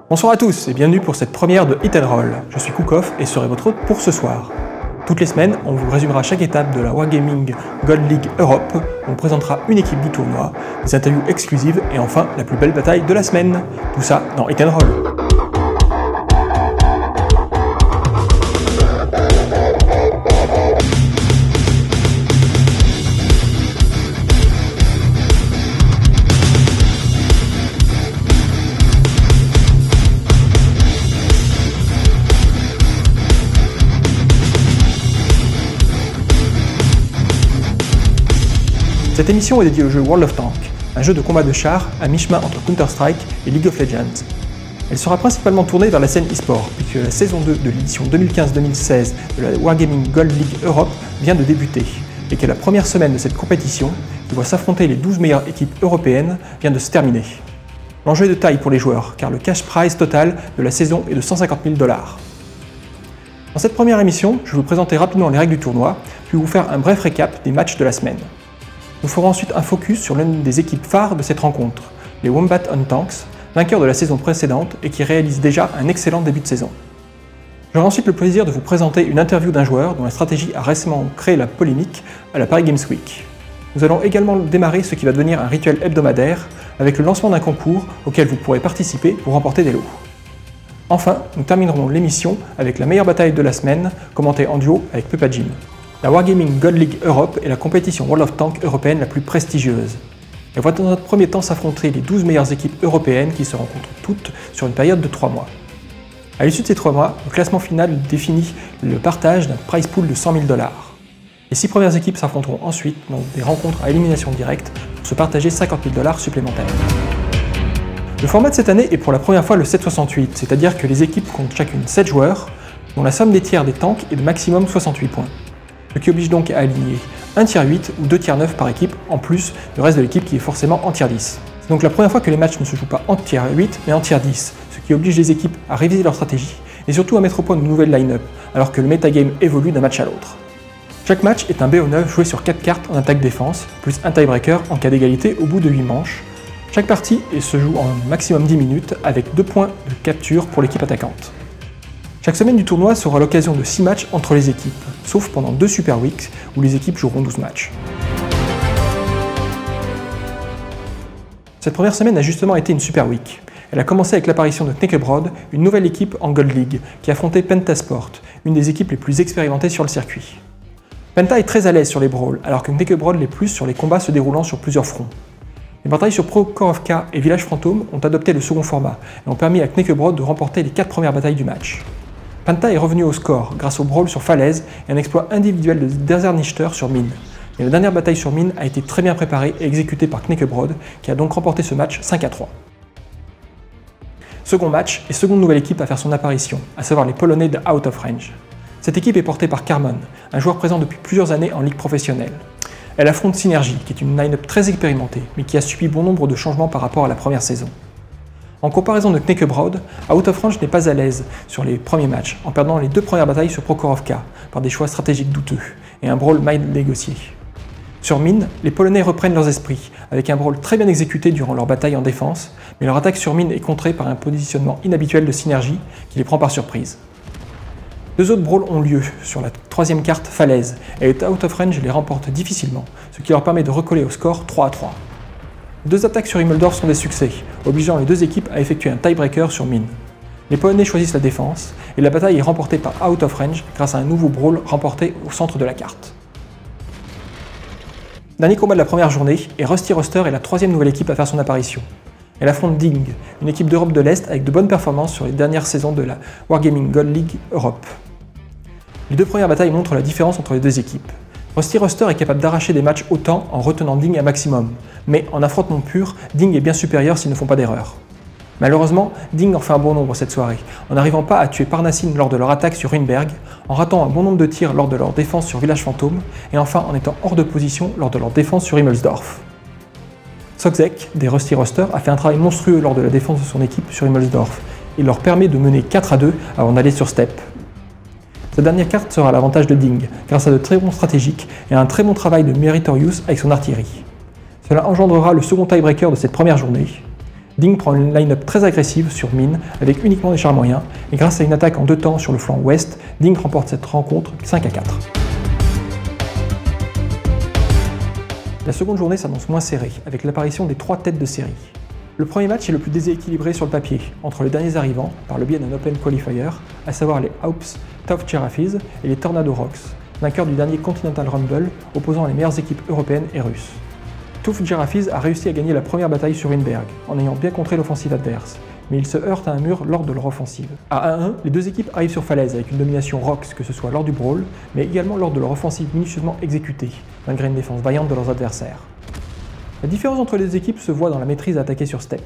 Bonsoir à tous et bienvenue pour cette première de Hit & Roll. Je suis Koukov et serai votre hôte pour ce soir. Toutes les semaines, on vous résumera chaque étape de la Wargaming Gold League Europe, on vous présentera une équipe du tournoi, des interviews exclusives et enfin la plus belle bataille de la semaine. Tout ça dans Hit & Roll. Cette émission est dédiée au jeu World of Tanks, un jeu de combat de chars à mi-chemin entre Counter-Strike et League of Legends. Elle sera principalement tournée vers la scène e-sport, puisque la saison 2 de l'édition 2015-2016 de la Wargaming Gold League Europe vient de débuter, et que la première semaine de cette compétition, qui voit s'affronter les 12 meilleures équipes européennes, vient de se terminer. L'enjeu est de taille pour les joueurs, car le cash prize total de la saison est de 150 000 $. Dans cette première émission, je vais vous présenter rapidement les règles du tournoi, puis vous faire un bref récap des matchs de la semaine. Nous ferons ensuite un focus sur l'une des équipes phares de cette rencontre, les Wombat on Tanks, vainqueurs de la saison précédente et qui réalisent déjà un excellent début de saison. J'aurai ensuite le plaisir de vous présenter une interview d'un joueur dont la stratégie a récemment créé la polémique à la Paris Games Week. Nous allons également démarrer ce qui va devenir un rituel hebdomadaire avec le lancement d'un concours auquel vous pourrez participer pour remporter des lots. Enfin, nous terminerons l'émission avec la meilleure bataille de la semaine, commentée en duo avec Peppa Jim. La Wargaming Gold League Europe est la compétition World of Tanks européenne la plus prestigieuse. Elle voit dans un premier temps s'affronter les 12 meilleures équipes européennes qui se rencontrent toutes sur une période de 3 mois. À l'issue de ces 3 mois, le classement final définit le partage d'un prize pool de 100 000 $. Les 6 premières équipes s'affronteront ensuite dans des rencontres à élimination directe pour se partager 50 000 $ supplémentaires. Le format de cette année est pour la première fois le 7-68, c'est-à-dire que les équipes comptent chacune 7 joueurs, dont la somme des tiers des tanks est de maximum 68 points. Ce qui oblige donc à aligner un tiers 8 ou 2 tiers 9 par équipe, en plus du reste de l'équipe qui est forcément en tiers 10. C'est donc la première fois que les matchs ne se jouent pas en tiers 8 mais en tiers 10, ce qui oblige les équipes à réviser leur stratégie et surtout à mettre au point de nouvelles line-up, alors que le metagame évolue d'un match à l'autre. Chaque match est un BO9 joué sur 4 cartes en attaque-défense, plus un tiebreaker en cas d'égalité au bout de 8 manches. Chaque partie se joue en maximum 10 minutes avec 2 points de capture pour l'équipe attaquante. Chaque semaine du tournoi sera l'occasion de 6 matchs entre les équipes, sauf pendant 2 Super Weeks où les équipes joueront 12 matchs. Cette première semaine a justement été une Super Week. Elle a commencé avec l'apparition de Knakebrod, une nouvelle équipe en Gold League, qui affrontait Pentasport, une des équipes les plus expérimentées sur le circuit. Penta est très à l'aise sur les brawls, alors que Knakebrod l'est plus sur les combats se déroulant sur plusieurs fronts. Les batailles sur Prokhorovka et Village Fantôme ont adopté le second format et ont permis à Knakebrod de remporter les 4 premières batailles du match. Penta est revenu au score grâce au brawl sur Falaise et un exploit individuel de Desernichter sur Mine. Mais la dernière bataille sur Mine a été très bien préparée et exécutée par Knakebrod, qui a donc remporté ce match 5-3. Second match et seconde nouvelle équipe à faire son apparition, à savoir les Polonais de Out of Range. Cette équipe est portée par Carmon, un joueur présent depuis plusieurs années en ligue professionnelle. Elle affronte Synergy, qui est une line-up très expérimentée, mais qui a subi bon nombre de changements par rapport à la première saison. En comparaison de Knakebrod, Out of Range n'est pas à l'aise sur les premiers matchs, en perdant les 2 premières batailles sur Prokhorovka, par des choix stratégiques douteux, et un brawl mal négocié. Sur Mine, les Polonais reprennent leurs esprits, avec un brawl très bien exécuté durant leur bataille en défense, mais leur attaque sur Mine est contrée par un positionnement inhabituel de Synergy, qui les prend par surprise. 2 autres brawls ont lieu sur la 3e carte Falaise, et Out of Range les remporte difficilement, ce qui leur permet de recoller au score 3-3. 2 attaques sur Immeldorf sont des succès, obligeant les 2 équipes à effectuer un tiebreaker sur Mine. Les Polonais choisissent la défense, et la bataille est remportée par Out of Range grâce à un nouveau brawl remporté au centre de la carte. Dernier combat de la première journée, et Rusty Ruster est la 3e nouvelle équipe à faire son apparition. Elle affronte Ding, une équipe d'Europe de l'Est avec de bonnes performances sur les dernières saisons de la Wargaming Gold League Europe. Les 2 premières batailles montrent la différence entre les 2 équipes. Rusty Ruster est capable d'arracher des matchs autant en retenant Ding un maximum, mais en affrontement pur, Ding est bien supérieur s'ils ne font pas d'erreur. Malheureusement, Ding en fait un bon nombre cette soirée, en n'arrivant pas à tuer Parnassine lors de leur attaque sur Runeberg, en ratant un bon nombre de tirs lors de leur défense sur Village Fantôme, et enfin en étant hors de position lors de leur défense sur Immelsdorf. Soczek, des Rusty Ruster, a fait un travail monstrueux lors de la défense de son équipe sur Immelsdorf, et leur permet de mener 4-2 avant d'aller sur Steppe. Cette dernière carte sera à l'avantage de Ding, grâce à de très bons stratégiques et à un très bon travail de Meritorious avec son artillerie. Cela engendrera le second tiebreaker de cette première journée. Ding prend une line-up très agressive sur mine avec uniquement des chars moyens et grâce à une attaque en 2 temps sur le flanc ouest, Ding remporte cette rencontre 5-4. La seconde journée s'annonce moins serrée avec l'apparition des 3 têtes de série. Le premier match est le plus déséquilibré sur le papier, entre les derniers arrivants par le biais d'un Open Qualifier, à savoir les Haups Tough Giraffes et les Tornado Rocks, vainqueurs du dernier Continental Rumble opposant les meilleures équipes européennes et russes. Tough Giraffes a réussi à gagner la première bataille sur Winberg, en ayant bien contré l'offensive adverse, mais ils se heurtent à un mur lors de leur offensive. À 1-1, les deux équipes arrivent sur Falaise avec une domination Rocks, que ce soit lors du brawl, mais également lors de leur offensive minutieusement exécutée, malgré une défense vaillante de leurs adversaires. La différence entre les deux équipes se voit dans la maîtrise à attaquer sur step.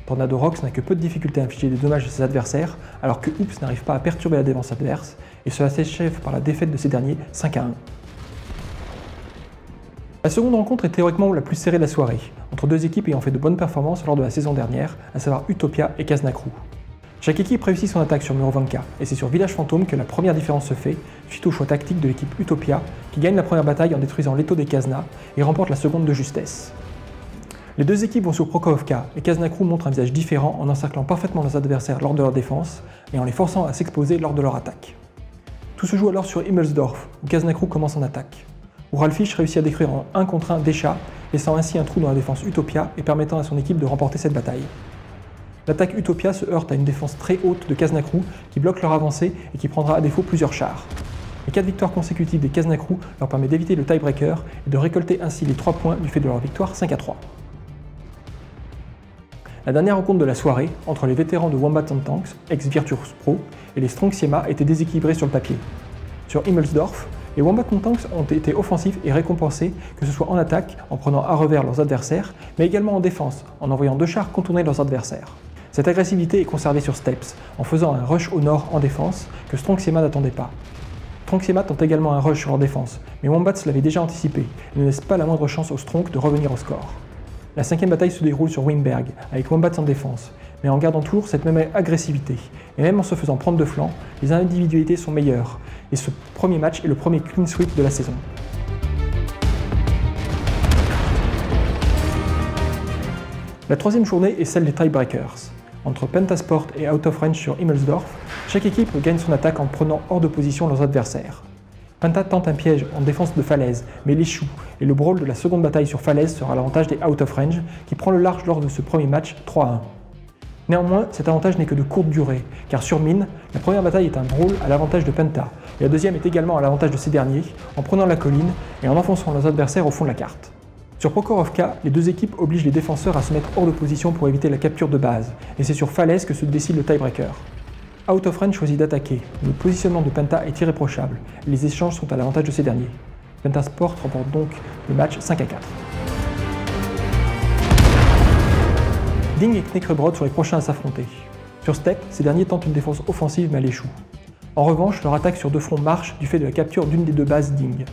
Tornado Rocks n'a que peu de difficultés à infliger des dommages à ses adversaires, alors que Hoops n'arrive pas à perturber la défense adverse, et cela s'achève par la défaite de ces derniers 5-1. La seconde rencontre est théoriquement la plus serrée de la soirée, entre deux équipes ayant fait de bonnes performances lors de la saison dernière, à savoir Utopia et Kaznakru. Chaque équipe réussit son attaque sur Murovanka, et c'est sur Village Fantôme que la première différence se fait, suite au choix tactique de l'équipe Utopia, qui gagne la première bataille en détruisant l'étau des Kazna et remporte la seconde de justesse. Les deux équipes vont sur Prokhorovka, et Kaznakru montre un visage différent en encerclant parfaitement leurs adversaires lors de leur défense, et en les forçant à s'exposer lors de leur attaque. Tout se joue alors sur Himmelsdorf, où Kaznakru commence en attaque. Ralfish réussit à détruire en 1 contre 1 Desha, laissant ainsi un trou dans la défense Utopia et permettant à son équipe de remporter cette bataille. L'attaque Utopia se heurte à une défense très haute de Kaznakru qui bloque leur avancée et qui prendra à défaut plusieurs chars. Les 4 victoires consécutives des Kaznakru leur permettent d'éviter le tiebreaker et de récolter ainsi les 3 points du fait de leur victoire 5-3. La dernière rencontre de la soirée, entre les vétérans de Wombat Tanks, ex-Virtus Pro, et les Strong Siema était déséquilibrée sur le papier. Sur Himmelsdorf, les Wombat Tanks ont été offensifs et récompensés, que ce soit en attaque, en prenant à revers leurs adversaires, mais également en défense, en envoyant 2 chars contourner leurs adversaires. Cette agressivité est conservée sur Steps, en faisant un rush au nord en défense, que Strong Siema n'attendait pas. Strong Siema tente également un rush sur leur défense, mais Wombats l'avait déjà anticipé, et ne laisse pas la moindre chance aux Strong de revenir au score. La 5e bataille se déroule sur Winberg, avec Wombats en défense, mais en gardant toujours cette même agressivité. Et même en se faisant prendre de flanc, les individualités sont meilleures, et ce premier match est le premier clean sweep de la saison. La 3e journée est celle des tiebreakers. Entre Pentasport et Out of Range sur Himmelsdorf, chaque équipe gagne son attaque en prenant hors de position leurs adversaires. Penta tente un piège en défense de Falaise, mais il échoue, et le brawl de la seconde bataille sur Falaise sera à l'avantage des Out of Range, qui prend le large lors de ce premier match 3-1. Néanmoins, cet avantage n'est que de courte durée, car sur mine, la première bataille est un brawl à l'avantage de Penta, et la deuxième est également à l'avantage de ces derniers, en prenant la colline et en enfonçant leurs adversaires au fond de la carte. Sur Prokhorovka, les deux équipes obligent les défenseurs à se mettre hors de position pour éviter la capture de base, et c'est sur Falaise que se décide le tiebreaker. Out of Range choisit d'attaquer, le positionnement de Penta est irréprochable, et les échanges sont à l'avantage de ces derniers. Pentasport remporte donc le match 5-4. Ding et Knekrebrod sont les prochains à s'affronter. Sur Step, ces derniers tentent une défense offensive mais elle échoue. En revanche, leur attaque sur 2 fronts marche du fait de la capture d'une des 2 bases Ding.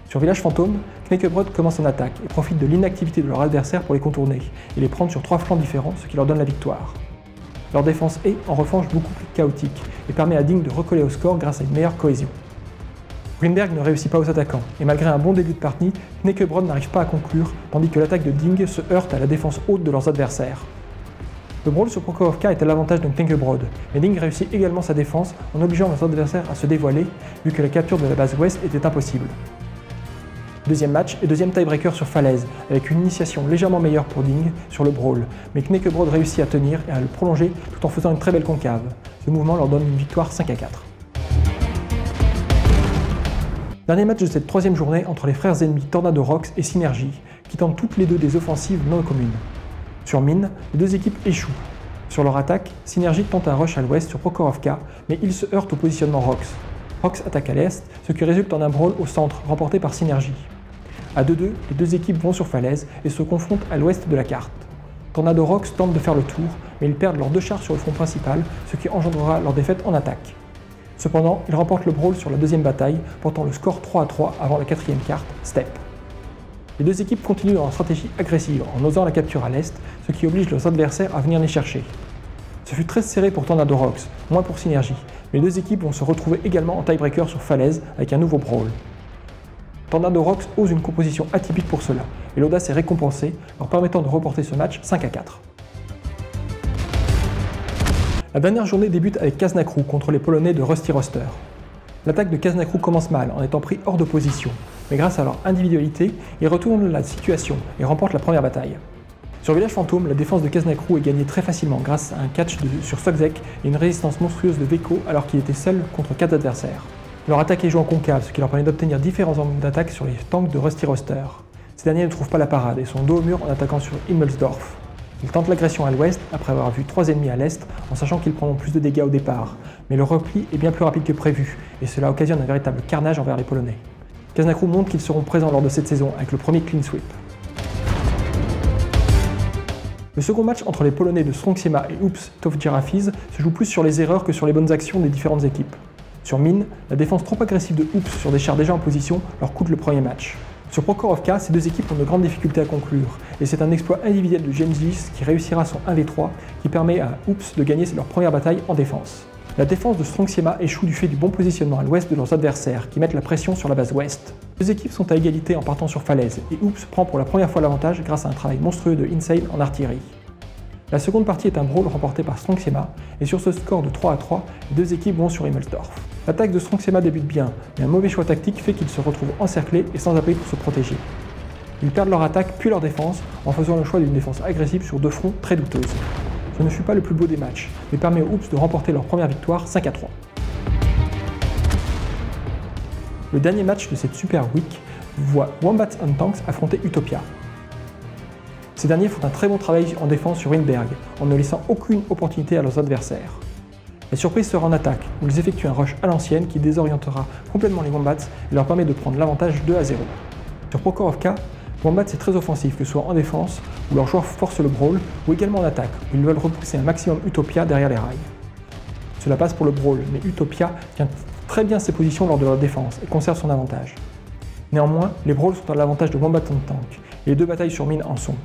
Sur Village Fantôme, Knekrebrod commence en attaque et profite de l'inactivité de leur adversaire pour les contourner et les prendre sur 3 flancs différents, ce qui leur donne la victoire. Leur défense est, en revanche, beaucoup plus chaotique et permet à Ding de recoller au score grâce à une meilleure cohésion. Greenberg ne réussit pas aux attaquants, et malgré un bon début de partie, Knekrebrod n'arrive pas à conclure, tandis que l'attaque de Ding se heurte à la défense haute de leurs adversaires. Le brawl sur Prokhorovka est à l'avantage de Knekrebrod, mais Ding réussit également sa défense en obligeant leurs adversaires à se dévoiler, vu que la capture de la base ouest était impossible. Deuxième match et deuxième tiebreaker sur Falaise, avec une initiation légèrement meilleure pour Ding sur le brawl, mais Knekrebrod réussit à tenir et à le prolonger tout en faisant une très belle concave. Ce mouvement leur donne une victoire 5-4. Dernier match de cette 3e journée entre les frères ennemis Tornado Rocks et Synergy, qui tentent toutes les deux des offensives non communes. Sur mine, les deux équipes échouent. Sur leur attaque, Synergy tente un rush à l'ouest sur Prokhorovka, mais il se heurte au positionnement Rocks. Rocks attaque à l'est, ce qui résulte en un brawl au centre remporté par Synergy. À 2-2, les deux équipes vont sur Falaise et se confrontent à l'ouest de la carte. Tornado Rocks tentent de faire le tour, mais ils perdent leurs 2 chars sur le front principal, ce qui engendrera leur défaite en attaque. Cependant, ils remportent le brawl sur la 2e bataille, portant le score 3-3 avant la 4e carte, Step. Les deux équipes continuent dans leur stratégie agressive en osant la capture à l'est, ce qui oblige leurs adversaires à venir les chercher. Ce fut très serré pour Tornado Rocks, moins pour Synergy, mais les deux équipes vont se retrouver également en tiebreaker sur Falaise avec un nouveau brawl. Tornado Rocks ose une composition atypique pour cela, et l'audace est récompensée, leur permettant de remporter ce match 5-4. La dernière journée débute avec Kaznakru contre les Polonais de Rusty Roster. L'attaque de Kaznakru commence mal en étant pris hors de position, mais grâce à leur individualité, ils retournent la situation et remportent la première bataille. Sur Village Fantôme, la défense de Kaznakru est gagnée très facilement grâce à un catch sur Sokzek et une résistance monstrueuse de Veko alors qu'il était seul contre 4 adversaires. Leur attaque est jouée en concave, ce qui leur permet d'obtenir différents angles d'attaque sur les tanks de Rusty Roster. Ces derniers ne trouvent pas la parade et sont dos au mur en attaquant sur Himmelsdorf. Ils tentent l'agression à l'ouest après avoir vu 3 ennemis à l'est en sachant qu'ils prendront plus de dégâts au départ, mais le repli est bien plus rapide que prévu et cela occasionne un véritable carnage envers les Polonais. Kaznakru montre qu'ils seront présents lors de cette saison avec le premier clean sweep. Le second match entre les Polonais de Strong-Siema et UPS Toft-Jarafiz se joue plus sur les erreurs que sur les bonnes actions des différentes équipes. Sur Mine, la défense trop agressive de UPS sur des chars déjà en position leur coûte le premier match. Sur Prokhorovka, ces deux équipes ont de grandes difficultés à conclure, et c'est un exploit individuel de Gengis qui réussira son 1v3 qui permet à UPS de gagner leur première bataille en défense. La défense de Strong-Siema échoue du fait du bon positionnement à l'ouest de leurs adversaires qui mettent la pression sur la base ouest. Les deux équipes sont à égalité en partant sur falaise, et UPS prend pour la première fois l'avantage grâce à un travail monstrueux de Insane en artillerie. La seconde partie est un brawl remporté par Strong-Siema, et sur ce score de 3-3, les deux équipes vont sur Himmelsdorf. L'attaque de Strong-Siema débute bien, mais un mauvais choix tactique fait qu'ils se retrouvent encerclés et sans abri pour se protéger. Ils perdent leur attaque puis leur défense en faisant le choix d'une défense agressive sur deux fronts très douteuses. Ce ne fut pas le plus beau des matchs, mais permet aux UPS de remporter leur première victoire 5-3. Le dernier match de cette Super Week voit Wombats and Tanks affronter Utopia. Ces derniers font un très bon travail en défense sur Winberg, en ne laissant aucune opportunité à leurs adversaires. La surprise sera en attaque, où ils effectuent un rush à l'ancienne qui désorientera complètement les Wombats et leur permet de prendre l'avantage 2-0. Sur Prokhorovka, Wombats est très offensif, que ce soit en défense, où leurs joueurs forcent le brawl, ou également en attaque, où ils veulent repousser un maximum Utopia derrière les rails. Cela passe pour le brawl, mais Utopia tient très bien ses positions lors de leur défense et conserve son avantage. Néanmoins, les brawls sont à l'avantage de Wombats and Tanks, et les deux batailles sur mine en sont.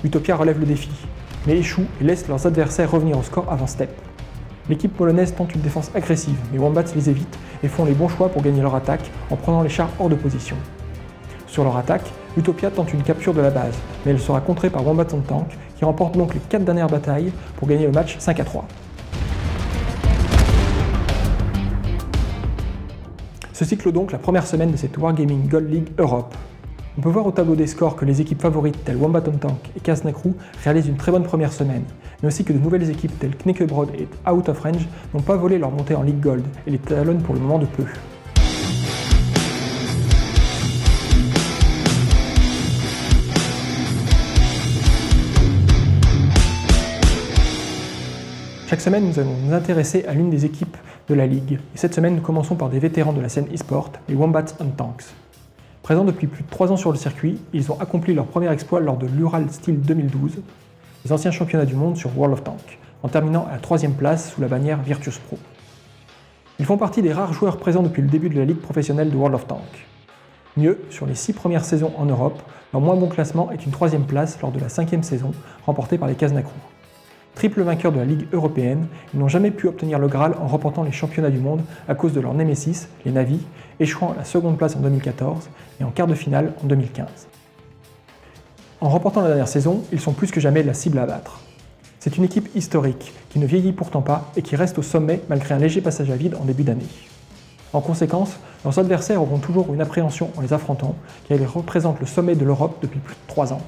Utopia relève le défi, mais échoue et laisse leurs adversaires revenir au score avant step. L'équipe polonaise tente une défense agressive, mais Wombats les évite et font les bons choix pour gagner leur attaque en prenant les chars hors de position. Sur leur attaque, Utopia tente une capture de la base, mais elle sera contrée par Wombats and Tanks qui remportent donc les 4 dernières batailles pour gagner le match 5-3. Ceci clôt donc la première semaine de cette Wargaming Gold League Europe. On peut voir au tableau des scores que les équipes favorites telles Wombats and Tanks et Kaznakru réalisent une très bonne première semaine, mais aussi que de nouvelles équipes telles Knickebrod et Out of Range n'ont pas volé leur montée en League Gold et les talonnent pour le moment de peu. Chaque semaine, nous allons nous intéresser à l'une des équipes de la Ligue, et cette semaine, nous commençons par des vétérans de la scène e-sport, les Wombats and Tanks. Présents depuis plus de 3 ans sur le circuit, ils ont accompli leur premier exploit lors de l'Ural Steel 2012, les anciens championnats du monde sur World of Tanks, en terminant à la 3e place sous la bannière Virtus Pro. Ils font partie des rares joueurs présents depuis le début de la ligue professionnelle de World of Tanks. Mieux, sur les 6 premières saisons en Europe, leur moins bon classement est une 3e place lors de la 5e saison, remportée par les Kaznakru. Triple vainqueurs de la Ligue européenne, ils n'ont jamais pu obtenir le Graal en remportant les championnats du monde à cause de leur némésis, les Na'vi, échouant à la 2e place en 2014 et en quart de finale en 2015. En remportant la dernière saison, ils sont plus que jamais la cible à abattre. C'est une équipe historique, qui ne vieillit pourtant pas et qui reste au sommet malgré un léger passage à vide en début d'année. En conséquence, leurs adversaires auront toujours une appréhension en les affrontant, car ils représentent le sommet de l'Europe depuis plus de 3 ans.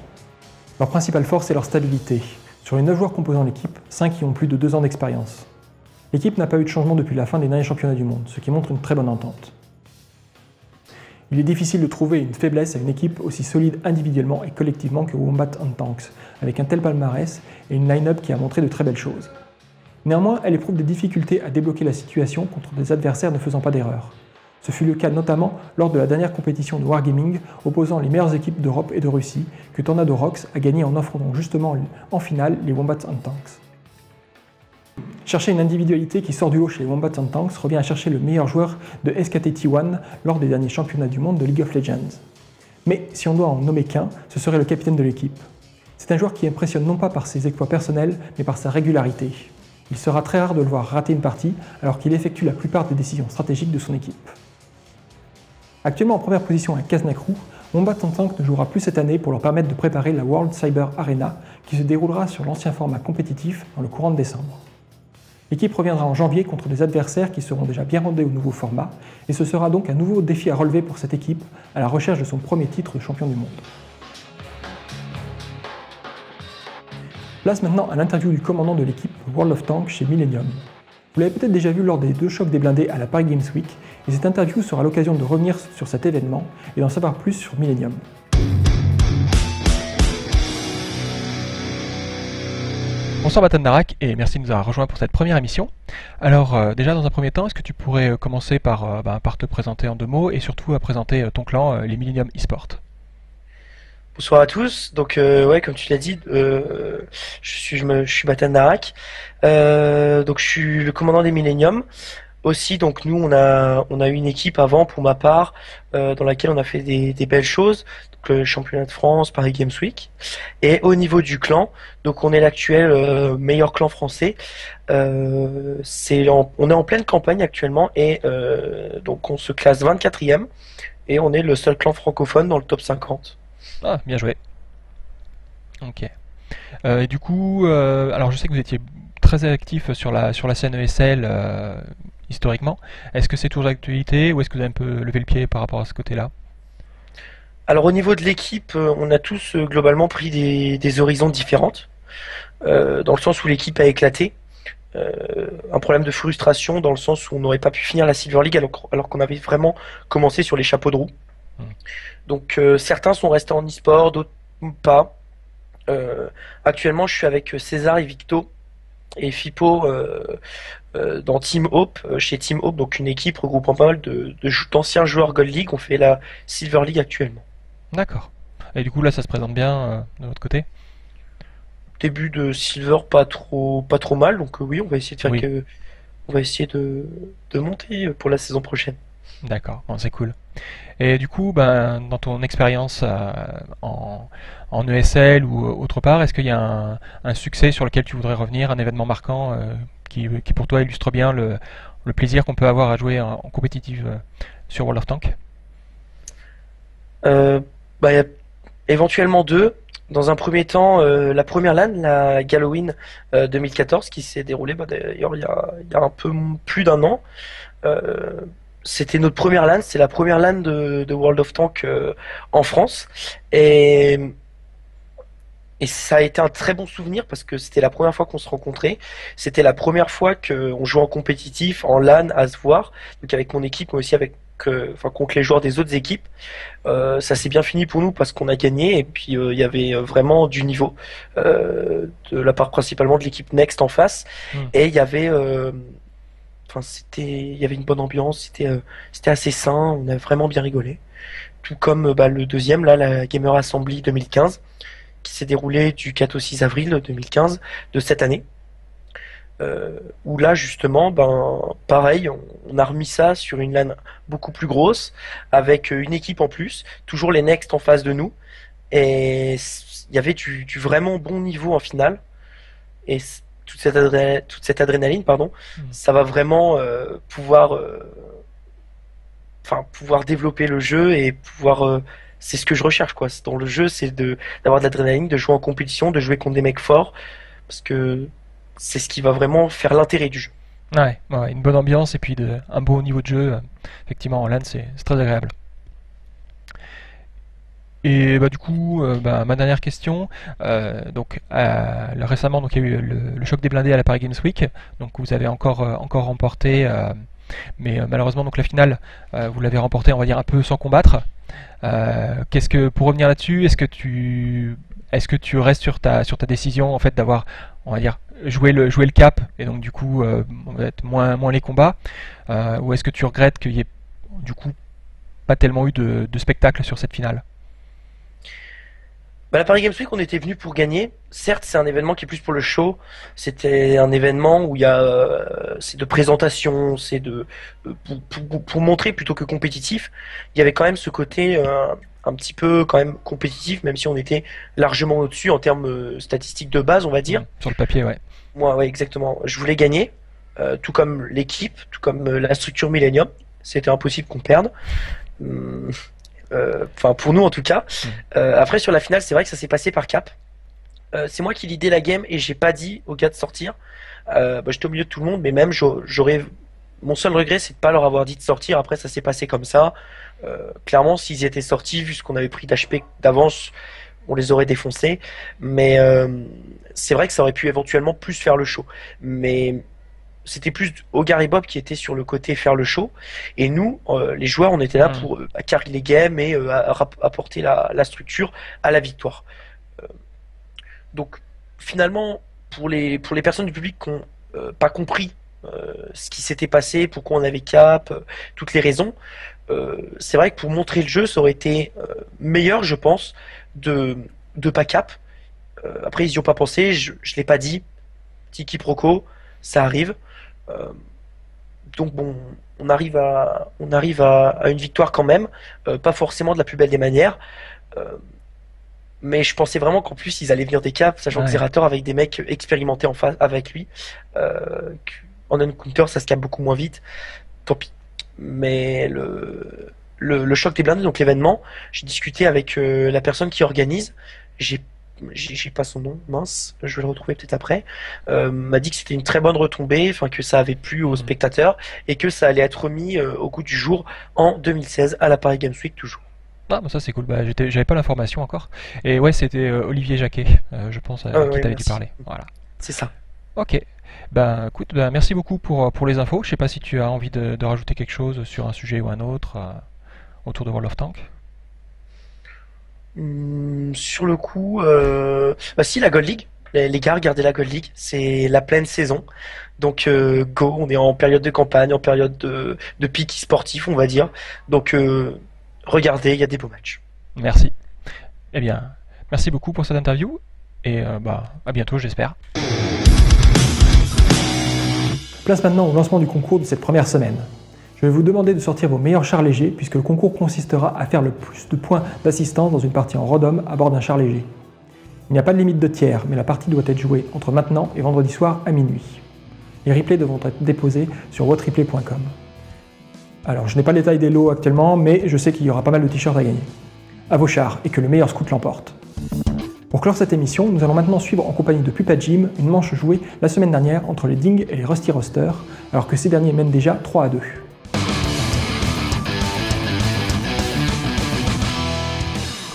Leur principale force est leur stabilité. Sur les 9 joueurs composant l'équipe, 5 y ont plus de 2 ans d'expérience. L'équipe n'a pas eu de changement depuis la fin des derniers championnats du monde, ce qui montre une très bonne entente. Il est difficile de trouver une faiblesse à une équipe aussi solide individuellement et collectivement que Wombats and Tanks, avec un tel palmarès et une line-up qui a montré de très belles choses. Néanmoins, elle éprouve des difficultés à débloquer la situation contre des adversaires ne faisant pas d'erreur. Ce fut le cas notamment lors de la dernière compétition de Wargaming opposant les meilleures équipes d'Europe et de Russie que Tornado Rocks a gagné en affrontant justement en finale les Wombats and Tanks. Chercher une individualité qui sort du lot chez les Wombats and Tanks revient à chercher le meilleur joueur de SKT T1 lors des derniers championnats du monde de League of Legends. Mais si on doit en nommer qu'un, ce serait le capitaine de l'équipe. C'est un joueur qui impressionne non pas par ses exploits personnels, mais par sa régularité. Il sera très rare de le voir rater une partie alors qu'il effectue la plupart des décisions stratégiques de son équipe. Actuellement en première position à Kaznakru, Wombats and Tanks ne jouera plus cette année pour leur permettre de préparer la World Cyber Arena qui se déroulera sur l'ancien format compétitif dans le courant de décembre. L'équipe reviendra en janvier contre des adversaires qui seront déjà bien rodés au nouveau format, et ce sera donc un nouveau défi à relever pour cette équipe à la recherche de son premier titre de champion du monde. Place maintenant à l'interview du commandant de l'équipe World of Tanks chez Millennium. Vous l'avez peut-être déjà vu lors des 2 chocs des blindés à la Paris Games Week, et cette interview sera l'occasion de revenir sur cet événement et d'en savoir plus sur Millennium. Bonsoir Batan Narak et merci de nous avoir rejoints pour cette première émission. Alors déjà dans un premier temps, est-ce que tu pourrais commencer par te présenter en 2 mots et surtout à présenter ton clan, les Millennium eSport. Bonsoir à tous. Donc ouais, comme tu l'as dit, je suis Batan Narak. Donc je suis le commandant des Millennium. Aussi, donc nous on a eu une équipe avant pour ma part dans laquelle on a fait des belles choses. Donc le championnat de France, Paris Games Week. Et au niveau du clan, donc on est l'actuel meilleur clan français. On est en pleine campagne actuellement et donc on se classe 24e et on est le seul clan francophone dans le top 50. Ah, bien joué. Ok. Et du coup, alors je sais que vous étiez très actif sur la scène ESL historiquement. Est-ce que c'est toujours d'actualité ou est-ce que vous avez un peu levé le pied par rapport à ce côté-là? Alors au niveau de l'équipe, on a tous globalement pris des horizons différentes, dans le sens où l'équipe a éclaté. Un problème de frustration dans le sens où on n'aurait pas pu finir la Silver League alors qu'on avait vraiment commencé sur les chapeaux de roue. Donc certains sont restés en e-sport, d'autres pas. Actuellement, je suis avec César et Victo et Fipo dans Team Hope, chez Team Hope, donc une équipe regroupant pas mal d'anciens joueurs Gold League. On fait la Silver League actuellement. D'accord. Et du coup là, ça se présente bien de votre côté? Début de Silver pas trop mal, donc oui, on va essayer de faire on va essayer de monter pour la saison prochaine. D'accord, bon, c'est cool. Et du coup, dans ton expérience en ESL ou autre part, est-ce qu'il y a un succès sur lequel tu voudrais revenir, un événement marquant qui pour toi illustre bien le plaisir qu'on peut avoir à jouer en compétitive sur World of Tanks? Il y a éventuellement 2. Dans un premier temps, la première LAN, la Halloween 2014, qui s'est déroulée d'ailleurs il y a un peu plus d'1 an. C'était notre première LAN, c'est la première LAN de World of Tanks en France. Et ça a été un très bon souvenir parce que c'était la première fois qu'on se rencontrait. C'était la première fois qu'on jouait en compétitif, en LAN, à se voir. Donc avec mon équipe, mais aussi contre les joueurs des autres équipes. Ça s'est bien fini pour nous parce qu'on a gagné et puis il y avait vraiment du niveau de la part principalement de l'équipe Next en face. Et il y avait il y avait une bonne ambiance, c'était assez sain, on a vraiment bien rigolé. Tout comme le deuxième, là, la Gamer Assembly 2015, qui s'est déroulé du 4 au 6 avril 2015 de cette année. Où là, justement, pareil, on a remis ça sur une LAN beaucoup plus grosse, avec une équipe en plus, toujours les Next en face de nous. Et il y avait du vraiment bon niveau en finale. Et toute cette adrénaline, pardon, ça va vraiment pouvoir développer le jeu et pouvoir c'est ce que je recherche quoi. Dans le jeu, c'est d'avoir de l'adrénaline, de jouer en compétition, de jouer contre des mecs forts parce que c'est ce qui va vraiment faire l'intérêt du jeu. Ouais, une bonne ambiance et puis un beau niveau de jeu. Effectivement, en LAN, c'est très agréable. Et du coup, ma dernière question, récemment donc, il y a eu le choc des blindés à la Paris Games Week, donc vous avez encore remporté, mais malheureusement donc la finale, vous l'avez remporté on va dire un peu sans combattre. Pour revenir là-dessus, est-ce que tu restes sur ta décision en fait d'avoir on va dire joué le cap et donc du coup peut-être moins les combats, ou est-ce que tu regrettes qu'il y ait du coup pas tellement eu de spectacle sur cette finale? La Paris Games Week, on était venu pour gagner. Certes, c'est un événement qui est plus pour le show. C'était un événement où il y a, c'est de présentation, c'est pour montrer plutôt que compétitif. Il y avait quand même ce côté un petit peu quand même compétitif, même si on était largement au-dessus en termes statistiques de base, on va dire. Sur le papier, ouais. Moi, ouais, exactement. Je voulais gagner, tout comme l'équipe, tout comme la structure Millennium. C'était impossible qu'on perde. Pour nous en tout cas. Après sur la finale, c'est vrai que ça s'est passé par cap. C'est moi qui lidais la game et j'ai pas dit aux gars de sortir. J'étais au milieu de tout le monde, mais même j'aurais mon seul regret, c'est de pas leur avoir dit de sortir. Après, ça s'est passé comme ça. Clairement, s'ils étaient sortis, vu ce qu'on avait pris d'HP d'avance, on les aurait défoncés. Mais c'est vrai que ça aurait pu éventuellement plus faire le show. Mais c'était plus Hogar et Bob qui étaient sur le côté faire le show. Et nous, les joueurs, on était là pour carry les games et apporter la structure à la victoire. Euh, donc, finalement, pour les personnes du public qui n'ont pas compris ce qui s'était passé, pourquoi on avait cap, toutes les raisons, c'est vrai que pour montrer le jeu, ça aurait été meilleur, je pense, de pas cap. Après, ils y ont pas pensé, je l'ai pas dit. Petit quiproquo, ça arrive. Euh, donc bon, on arrive à une victoire quand même, pas forcément de la plus belle des manières. Euh, mais je pensais vraiment qu'en plus ils allaient venir des caps, sachant que Ouais. Zerator avec des mecs expérimentés en face avec lui. En Uncounter, ça se capte beaucoup moins vite. Tant pis. Mais le choc des blindés, donc l'événement, j'ai discuté avec la personne qui organise. J'ai j'ai pas son nom, mince, je vais le retrouver peut-être après. M'a dit que c'était une très bonne retombée, enfin que ça avait plu aux Mm. spectateurs et que ça allait être remis au goût du jour en 2016 à la Paris Games Week toujours. Ah, bah ça c'est cool. Bah, j'avais pas l'information encore. Et ouais, c'était Olivier Jacquet, je pense, qui Oui, t'avait dû merci. parler. Voilà. C'est ça. Ok. Ben, écoute, ben, merci beaucoup pour les infos. Je sais pas si tu as envie de rajouter quelque chose sur un sujet ou un autre autour de World of Tanks. Sur le coup, bah si la Gold League, les gars, regardez la Gold League, c'est la pleine saison. Donc go, on est en période de campagne, en période de pic sportif, on va dire. Donc regardez, il y a des beaux matchs. Merci. Eh bien, merci beaucoup pour cette interview et bah, à bientôt, j'espère. Place maintenant au lancement du concours de cette première semaine. Je vais vous demander de sortir vos meilleurs chars légers puisque le concours consistera à faire le plus de points d'assistance dans une partie en Rodom à bord d'un char léger. Il n'y a pas de limite de tiers, mais la partie doit être jouée entre maintenant et vendredi soir à minuit. Les replays devront être déposés sur whatreplay.com. Alors, je n'ai pas le détail des lots actuellement, mais je sais qu'il y aura pas mal de t-shirts à gagner. À vos chars et que le meilleur scout l'emporte. Pour clore cette émission, nous allons maintenant suivre en compagnie de Pupa Jim une manche jouée la semaine dernière entre les Ding et les Rusty Roster, alors que ces derniers mènent déjà 3-2.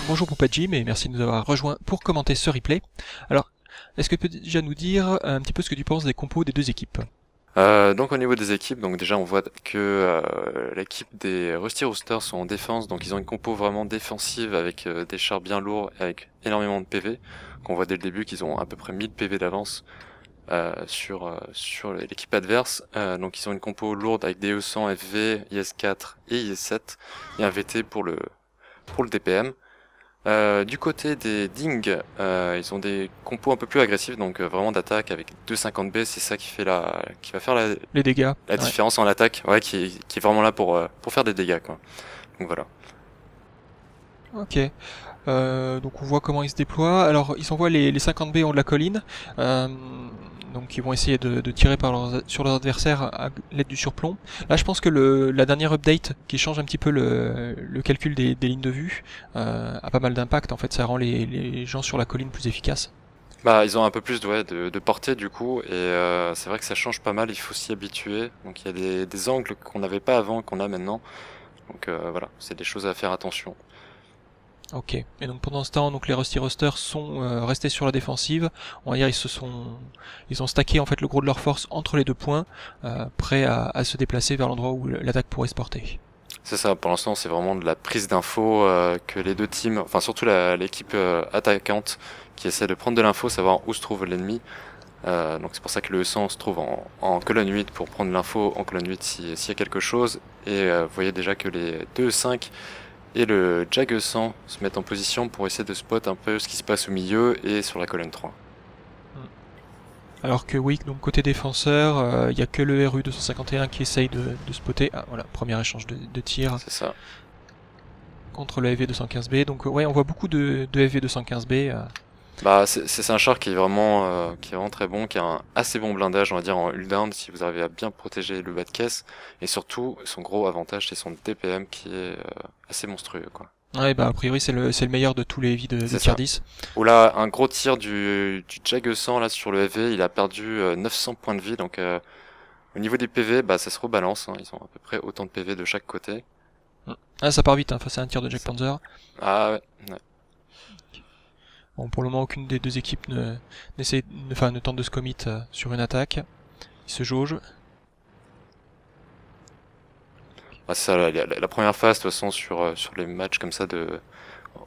Bonjour Pupa Jim et merci de nous avoir rejoints pour commenter ce replay. Alors, est-ce que tu peux déjà nous dire un petit peu ce que tu penses des compos des deux équipes ? Donc au niveau des équipes, donc déjà on voit que l'équipe des Rusty Roosters sont en défense, donc ils ont une compo vraiment défensive avec des chars bien lourds et avec énormément de PV. Qu'on voit dès le début qu'ils ont à peu près 1000 PV d'avance sur l'équipe adverse. Donc ils ont une compo lourde avec des E100, FV, IS-4 et IS-7 et un VT pour le DPM. Du côté des Ding, ils ont des compos un peu plus agressifs, donc vraiment d'attaque avec 250B, c'est ça qui va faire Les dégâts. la différence en attaque, ouais, qui est vraiment là pour faire des dégâts, quoi. Donc voilà. Ok. Donc on voit comment ils se déploient. Alors ils s'envoient les 50B en haut de la colline. Donc ils vont essayer de tirer sur leurs adversaires à l'aide du surplomb. Là je pense que la dernière update qui change un petit peu le calcul des lignes de vue a pas mal d'impact. En fait ça rend les gens sur la colline plus efficaces. Bah ils ont un peu plus de portée du coup, et c'est vrai que ça change pas mal, il faut s'y habituer. Donc il y a des angles qu'on n'avait pas avant, qu'on a maintenant. Donc voilà, c'est des choses à faire attention. Ok. Et donc pendant ce temps, donc les Rusty Roosters sont restés sur la défensive. On va dire ils ont stacké en fait le gros de leur force entre les deux points, prêts à se déplacer vers l'endroit où l'attaque pourrait se porter. C'est ça, pour l'instant c'est vraiment de la prise d'infos que les deux teams, enfin surtout l'équipe attaquante qui essaie de prendre de l'info, savoir où se trouve l'ennemi. Donc c'est pour ça que le E100 se trouve en colonne 8 pour prendre l'info en colonne 8 s'il y a quelque chose. Et vous voyez déjà que les 2-5 et le Jag 100 se mettent en position pour essayer de spot un peu ce qui se passe au milieu et sur la colonne 3. Alors que oui, donc côté défenseur, il y a que le RU 251 qui essaye de spotter. Ah voilà, premier échange de tir. C'est ça. Contre le FV 215B. Donc ouais, on voit beaucoup de FV 215B. Bah c'est un char qui est vraiment très bon, qui a un assez bon blindage, on va dire, en hull down si vous arrivez à bien protéger le bas de caisse, et surtout son gros avantage c'est son DPM qui est assez monstrueux, quoi. Ouais, bah a priori c'est le meilleur de tous les heavy de C'est tier ça. 10. Ou là, un gros tir du Jageson là sur le FV, il a perdu 900 points de vie, donc au niveau des PV, bah ça se rebalance, hein. Ils ont à peu près autant de PV de chaque côté. Ah, ça part vite, hein, face à un tir de Jack Panzer. Ah ouais, ouais. Bon, pour le moment, aucune des deux équipes ne tente de se commit sur une attaque. Ils se jaugent. Bah, c'est ça, la première phase, de toute façon, sur les matchs comme ça de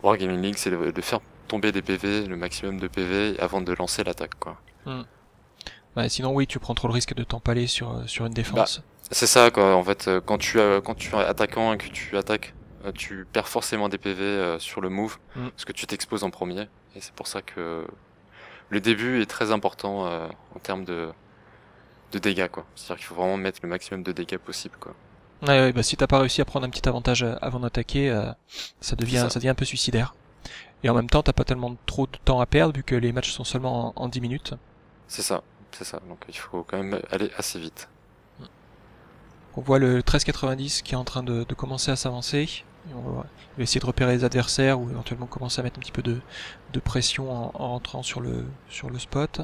Wargaming League, c'est de faire tomber des PV, le maximum de PV, avant de lancer l'attaque, quoi. Bah, sinon, oui, tu prends trop le risque de t'empaler sur une défense. C'est ça, quoi. En fait, quand tu es attaquant et que tu attaques, tu perds forcément des PV sur le move, parce que tu t'exposes en premier. Et c'est pour ça que le début est très important en termes de dégâts, quoi. C'est-à-dire qu'il faut vraiment mettre le maximum de dégâts possible, quoi. Ouais, bah si t'as pas réussi à prendre un petit avantage avant d'attaquer, ça devient un peu suicidaire. Et en même temps, t'as pas tellement trop de temps à perdre vu que les matchs sont seulement en 10 minutes. C'est ça. Donc il faut quand même aller assez vite. On voit le 1390 qui est en train de commencer à s'avancer. Il va essayer de repérer les adversaires ou éventuellement commencer à mettre un petit peu de pression en rentrant sur le spot.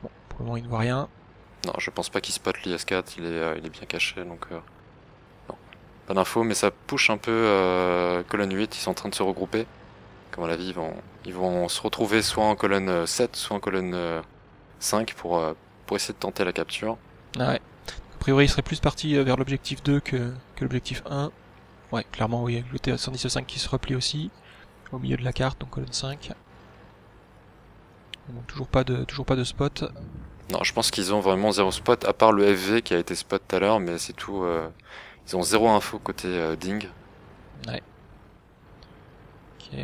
Bon, pour le moment il ne voit rien. Non, je pense pas qu'il spot l'IS-4, il est bien caché, donc non. Pas d'infos, mais ça push un peu colonne 8, ils sont en train de se regrouper. Comme à la vie, ils vont se retrouver soit en colonne 7, soit en colonne 5 pour essayer de tenter la capture. Ah ouais. A priori il serait plus parti vers l'objectif 2 que l'objectif 1. Ouais, clairement oui, avec le T-115 qui se replie aussi, au milieu de la carte, donc colonne 5. Bon, toujours pas de spot. Non, je pense qu'ils ont vraiment zéro spot, à part le FV qui a été spot tout à l'heure, mais c'est tout. Ils ont zéro info côté Ding. Ouais. Ok.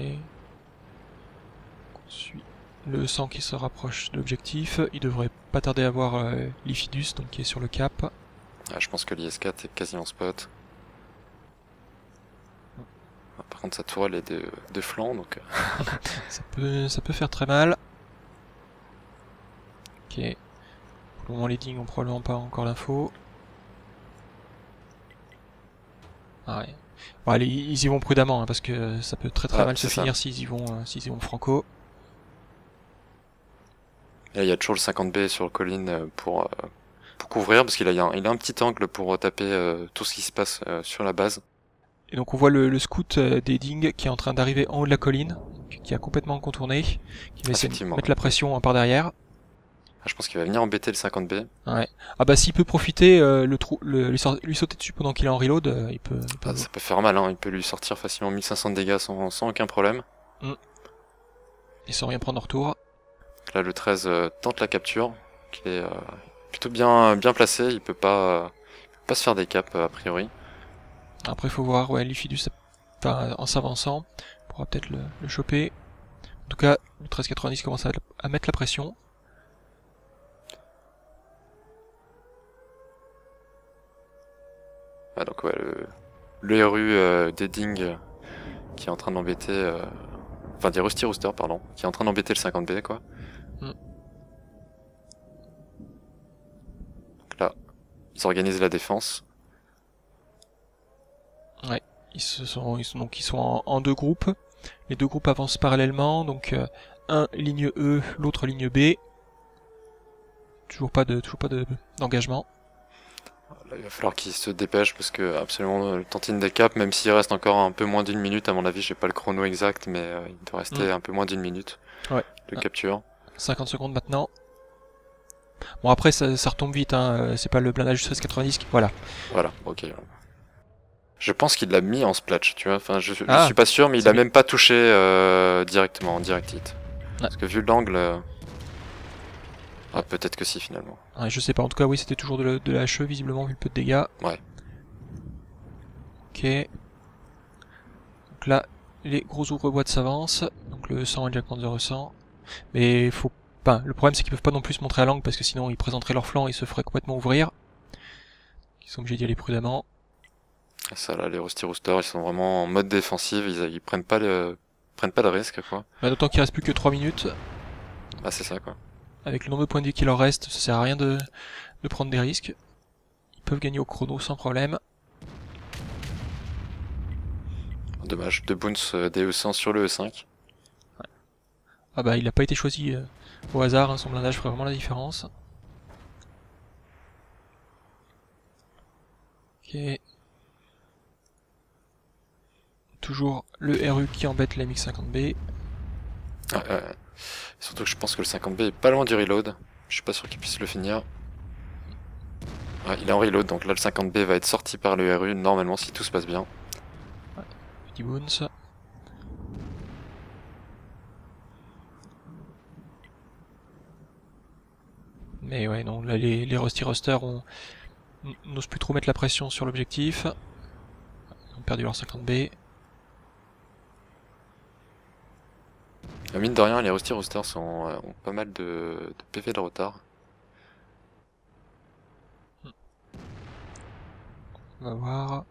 On suit le 100 qui se rapproche de l'objectif. Il devrait pas tarder à voir l'Ifidus, donc qui est sur le cap. Ah, je pense que l'IS-4 est quasiment spot. Ah, par contre, sa tourelle est de flanc, donc. ça peut faire très mal. Ok. Pour le moment, les Ding ont probablement pas encore l'info. Ah ouais. Bon, allez, ils y vont prudemment, hein, parce que ça peut très mal se finir s'ils y vont franco. Et là, il y a toujours le 50B sur le colline pour couvrir, parce qu'il a un petit angle pour taper tout ce qui se passe sur la base. Et donc on voit le scout des Ding qui est en train d'arriver en haut de la colline, qui a complètement contourné, qui va essayer de mettre la pression par derrière. Ah, je pense qu'il va venir embêter le 50B. Ouais. Ah bah s'il peut profiter, lui sauter dessus pendant qu'il est en reload, il peut... Ça peut faire mal, hein. Il peut lui sortir facilement 1500 de dégâts sans aucun problème. Et sans rien prendre en retour. Là, le 13 tente la capture, qui est plutôt bien placé. Il peut pas se faire des caps a priori. Après, faut voir, ouais, l'Ifidus, en s'avançant, on pourra peut-être le choper. En tout cas, le 1390 commence à mettre la pression. Ah, donc ouais, le RU des Ding qui est en train d'embêter... Enfin, des Rusty Rooster, pardon, qui est en train d'embêter le 50B, quoi. Donc là, ils organisent la défense. Ouais, ils sont en deux groupes. Les deux groupes avancent parallèlement, donc un ligne E, l'autre ligne B. Toujours pas d'engagement. Là, il va falloir qu'ils se dépêchent parce que absolument le tantine des caps, même s'il reste encore un peu moins d'une minute, à mon avis, j'ai pas le chrono exact, mais il doit rester un peu moins d'une minute de capture. 50 secondes maintenant. Bon après ça retombe vite, hein. C'est pas le blindage du 1390 qui... Voilà, ok. Je pense qu'il l'a mis en splatch, tu vois, enfin je suis pas sûr, mais il a même pas touché directement, en direct hit. Parce que vu l'angle... Ah, peut-être que si, finalement. Ouais, je sais pas, en tout cas, oui, c'était toujours de la HE, visiblement, vu le peu de dégâts. Ouais. Ok. Donc là, les gros ouvre-boîtes s'avancent. Donc le 100 et le Jack Panzer 100. Mais faut pas... Le problème, c'est qu'ils peuvent pas non plus se montrer à l'angle, parce que sinon, ils présenteraient leur flanc et ils se feraient complètement ouvrir. Ils sont obligés d'y aller prudemment. Ça, là, les Rusty Roosters, ils sont vraiment en mode défensive, ils prennent pas de risque, quoi. Bah, d'autant qu'il reste plus que 3 minutes. Ah, c'est ça, quoi. Avec le nombre de points de vie qui leur reste, ça sert à rien de prendre des risques. Ils peuvent gagner au chrono sans problème. Dommage, 2 bounce des E100 sur le E5. Ah bah il n'a pas été choisi au hasard, hein, son blindage ferait vraiment la différence. Ok. Toujours le RU qui embête la MX-50B. Surtout que je pense que le 50B est pas loin du reload. Je suis pas sûr qu'il puisse le finir. Ouais, il est en reload, donc là le 50B va être sorti par le RU normalement si tout se passe bien. Ouais, petit bounce. Mais ouais, non, là les Rusty Rusters n'osent plus trop mettre la pression sur l'objectif. Ils ont perdu leur 50B. Mine de rien, les Rusty Roosters ont pas mal de PV de retard. On va voir.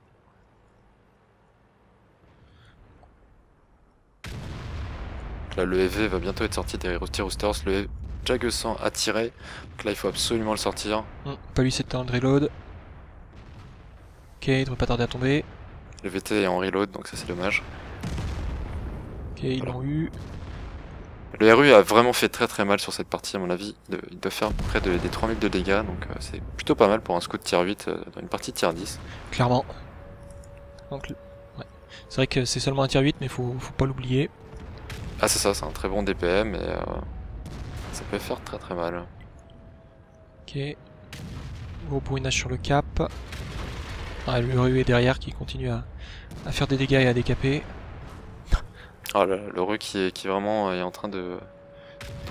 Là, le EV va bientôt être sorti des Rusty Roosters. Le Jag 100 a tiré. Donc là, il faut absolument le sortir. Pas lui cette temps de reload. Ok, il devrait pas tarder à tomber. Le VT est en reload, donc ça c'est dommage. Ok, ils l'ont eu. Le RU a vraiment fait très mal sur cette partie à mon avis. Il doit faire près des 3000 de dégâts, donc c'est plutôt pas mal pour un scout tier 8 dans une partie tier 10. Clairement. Donc, ouais. C'est vrai que c'est seulement un tier 8, mais faut pas l'oublier. Ah c'est ça, c'est un très bon DPM et ça peut faire très mal. Ok. Gros bourrinage sur le cap. Ah, le RU est derrière qui continue à faire des dégâts et à décaper. Ah, le RU qui vraiment est en train de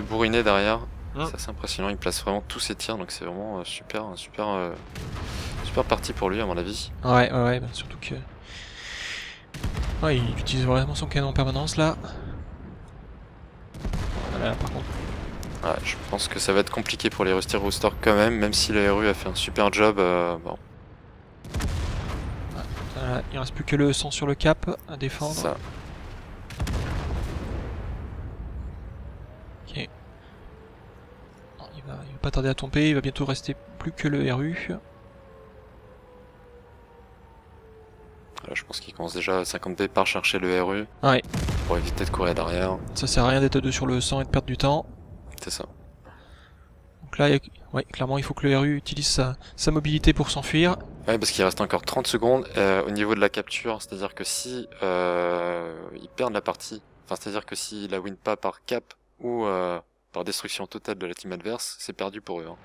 bourriner derrière. C'est assez impressionnant, il place vraiment tous ses tirs, donc c'est vraiment super parti pour lui à mon avis. Ouais, bah, surtout que... Ouais, il utilise vraiment son canon en permanence là. Voilà, par contre. Ouais, je pense que ça va être compliqué pour les Rusty Roosters quand même si le RU a fait un super job. Bon. Voilà, il reste plus que le 100 sur le cap à défendre. Ça. Ok. Non, il va pas tarder à tomber, il va bientôt rester plus que le RU. Là, je pense qu'il commence déjà à 50B par chercher le RU. Ouais. Pour éviter de courir derrière. Ça sert à rien d'être à 2 sur le 100 et de perdre du temps. C'est ça. Donc là, ouais, clairement, il faut que le RU utilise sa mobilité pour s'enfuir. Ouais, parce qu'il reste encore 30 secondes au niveau de la capture, c'est-à-dire que si ils perdent la partie, enfin c'est-à-dire que s'ils la win pas par cap ou par destruction totale de la team adverse, c'est perdu pour eux. Hein.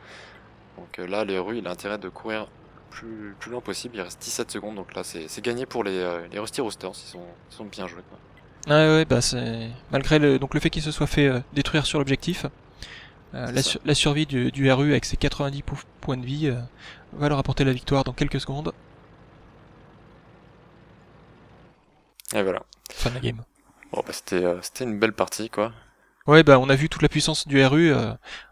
Donc là, le RU, il a intérêt de courir plus loin possible, il reste 17 secondes, donc là c'est gagné pour les Rusty Roosters, ils sont bien joués. Quoi. Ouais, bah c'est malgré le fait qu'il se soit fait détruire sur l'objectif, la survie du RU avec ses 90 points de vie va leur apporter la victoire dans quelques secondes. Et voilà. Fin de la game. Bon bah c'était une belle partie quoi. Ouais, bah on a vu toute la puissance du RU.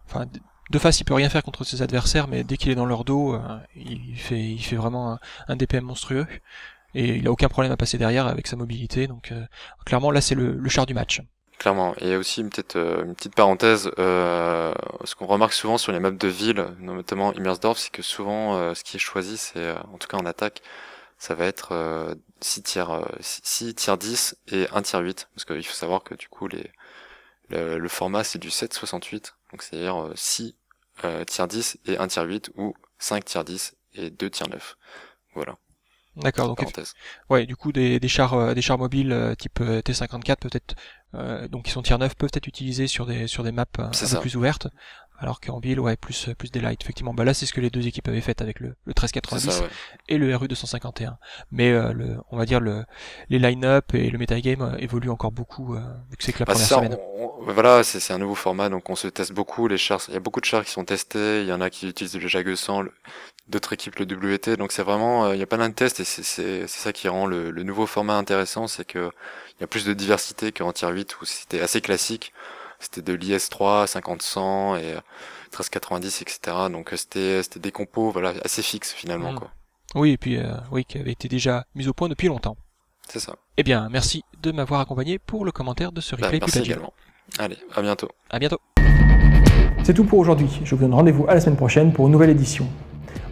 Enfin, de face il peut rien faire contre ses adversaires, mais dès qu'il est dans leur dos, il fait vraiment un DPM monstrueux. Et il a aucun problème à passer derrière avec sa mobilité, donc clairement là c'est le char du match. Clairement, et il y a aussi une petite parenthèse, ce qu'on remarque souvent sur les maps de ville, notamment Immersdorf, c'est que souvent ce qui est choisi, c'est en tout cas en attaque, ça va être 6 tiers 10 et 1 tiers 8, parce qu'il faut savoir que du coup le format c'est du 7/68, donc c'est-à-dire 6 tiers 10 et 1 tiers 8 ou 5 tiers 10 et 2 tiers 9. Voilà. D'accord, donc ouais, du coup des chars mobiles type T54 peut-être, donc qui sont tier 9 peuvent être utilisés sur des maps un peu plus ouvertes, alors qu'en ville ouais plus des light effectivement. Bah là c'est ce que les deux équipes avaient fait avec le 1390 et le RU 251. Mais on va dire les line-up et le metagame évoluent encore beaucoup vu que c'est que la première semaine. Voilà, c'est un nouveau format, donc on se teste beaucoup les chars. Il y a beaucoup de chars qui sont testés, il y en a qui utilisent le Jag 100, d'autres équipes le WT, donc c'est vraiment il y a pas mal de tests et c'est ça qui rend le nouveau format intéressant, c'est que il y a plus de diversité qu'en tier 8 où c'était assez classique. C'était de l'IS3, 50-100 et 13-90, etc. Donc c'était des compos voilà assez fixes finalement quoi. Oui, et puis oui, qui avait été déjà mis au point depuis longtemps. C'est ça. Eh bien, merci de m'avoir accompagné pour le commentaire de ce replay. Merci également. Allez, à bientôt. À bientôt. C'est tout pour aujourd'hui. Je vous donne rendez-vous à la semaine prochaine pour une nouvelle édition.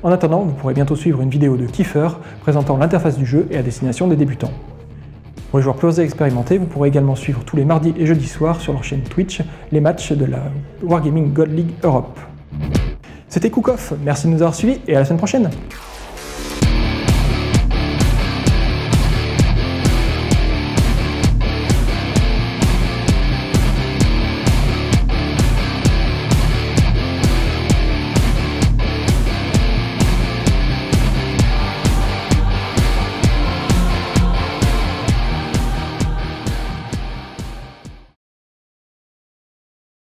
En attendant, vous pourrez bientôt suivre une vidéo de Kiefer présentant l'interface du jeu et à destination des débutants. Pour les joueurs plus expérimentés, vous pourrez également suivre tous les mardis et jeudis soirs sur leur chaîne Twitch les matchs de la Wargaming God League Europe. C'était Cook Off, merci de nous avoir suivis et à la semaine prochaine.